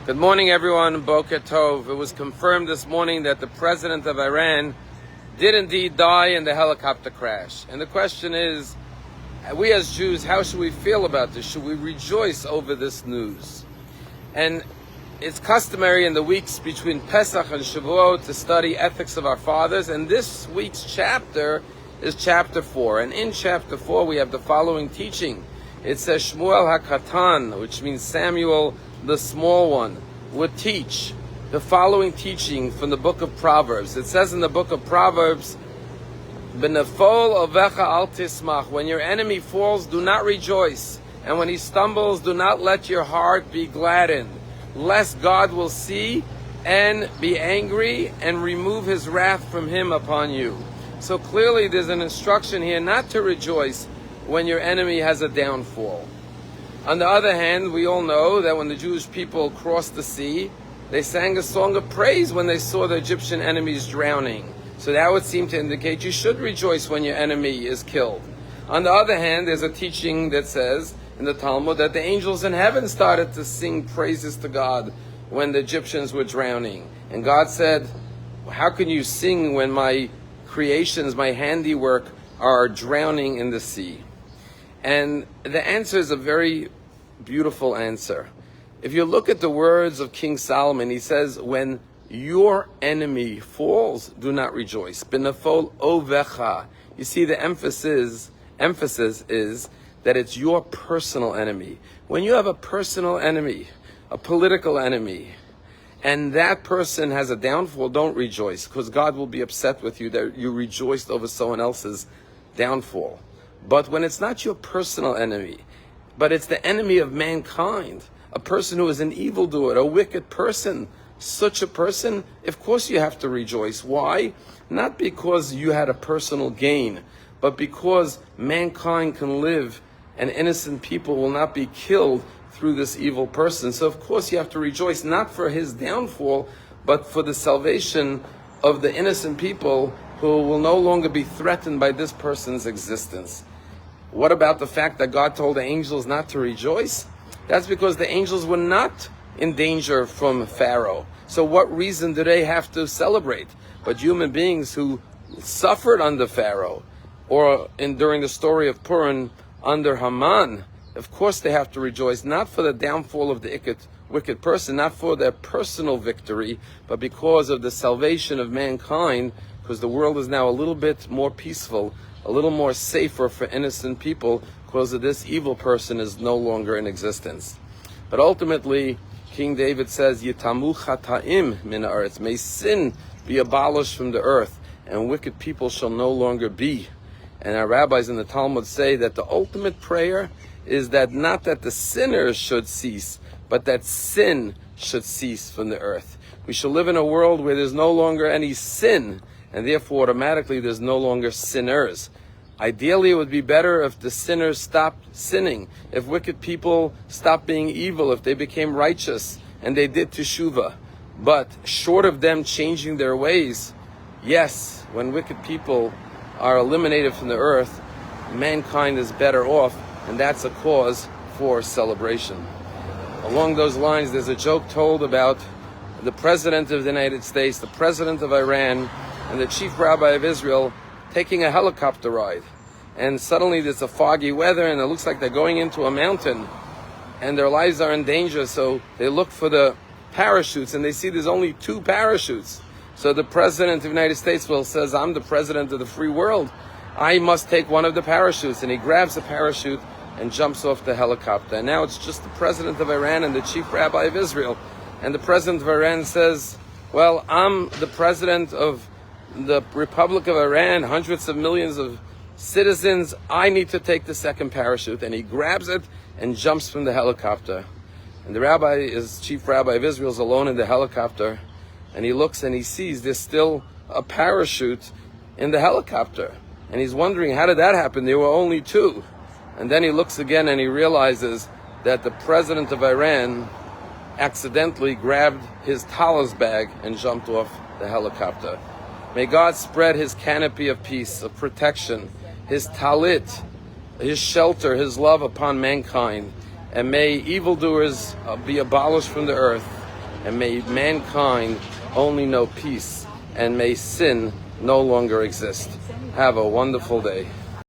Good morning, everyone. Boker Tov. It was confirmed this morning that the president of Iran did indeed die in the helicopter crash. And the question is, we as Jews, how should we feel about this? Should we rejoice over this news? And it's customary in the weeks between Pesach and Shavuot to study ethics of our fathers. And this week's chapter is chapter 4. And in chapter 4, we have the following teaching. It says, Shmuel HaKatan, which means Samuel the small one, would teach the following teaching from the book of Proverbs. It says in the book of Proverbs, B'nefol ovecha al tismach, when your enemy falls, do not rejoice, and when he stumbles, do not let your heart be gladdened, lest God will see and be angry and remove his wrath from him upon you. So clearly there's an instruction here not to rejoice when your enemy has a downfall. On the other hand, we all know that when the Jewish people crossed the sea, they sang a song of praise when they saw the Egyptian enemies drowning. So that would seem to indicate you should rejoice when your enemy is killed. On the other hand, there's a teaching that says in the Talmud that the angels in heaven started to sing praises to God when the Egyptians were drowning. And God said, how can you sing when my creations, my handiwork, are drowning in the sea? And the answer is a very beautiful answer. If you look at the words of King Solomon, he says, when your enemy falls, do not rejoice. B'nefol ovecha. You see, the emphasis is that it's your personal enemy. When you have a personal enemy, a political enemy, and that person has a downfall, don't rejoice, because God will be upset with you that you rejoiced over someone else's downfall. But when it's not your personal enemy, but it's the enemy of mankind, a person who is an evildoer, a wicked person, such a person, of course you have to rejoice. Why? Not because you had a personal gain, but because mankind can live and innocent people will not be killed through this evil person. So of course you have to rejoice, not for his downfall, but for the salvation of the innocent people who will no longer be threatened by this person's existence. What about the fact that God told the angels not to rejoice? That's because the angels were not in danger from Pharaoh. So what reason do they have to celebrate? But human beings who suffered under Pharaoh, or during the story of Purim under Haman, of course they have to rejoice, not for the downfall of the wicked person, not for their personal victory, but because of the salvation of mankind, because the world is now a little bit more peaceful, a little more safer for innocent people, because of this evil person is no longer in existence. But ultimately, King David says, Yitamu chataim min haaretz, may sin be abolished from the earth, and wicked people shall no longer be. And our rabbis in the Talmud say that the ultimate prayer is that not that the sinners should cease, but that sin should cease from the earth. We shall live in a world where there's no longer any sin, and therefore automatically there's no longer sinners. Ideally, it would be better if the sinners stopped sinning, if wicked people stopped being evil, if they became righteous and they did teshuvah. But short of them changing their ways, yes, when wicked people are eliminated from the earth, mankind is better off, and that's a cause for celebration. Along those lines, there's a joke told about the President of the United States, the President of Iran, and the Chief Rabbi of Israel taking a helicopter ride. And suddenly there's a foggy weather and it looks like they're going into a mountain and their lives are in danger. So they look for the parachutes and they see there's only 2 parachutes. So the President of the United States says, I'm the President of the free world. I must take one of the parachutes. And he grabs a parachute and jumps off the helicopter. And now it's just the President of Iran and the Chief Rabbi of Israel. And the President of Iran says, well, I'm the President of the Republic of Iran, hundreds of millions of citizens, I need to take the second parachute. And he grabs it and jumps from the helicopter. And the rabbi, Chief Rabbi of Israel, is alone in the helicopter. And he looks and he sees there's still a parachute in the helicopter. And he's wondering, how did that happen? There were only 2. And then he looks again and he realizes that the President of Iran accidentally grabbed his talis bag and jumped off the helicopter. May God spread his canopy of peace, of protection, his talit, his shelter, his love upon mankind. And may evildoers be abolished from the earth. and may mankind only know peace, and may sin no longer exist. Have a wonderful day.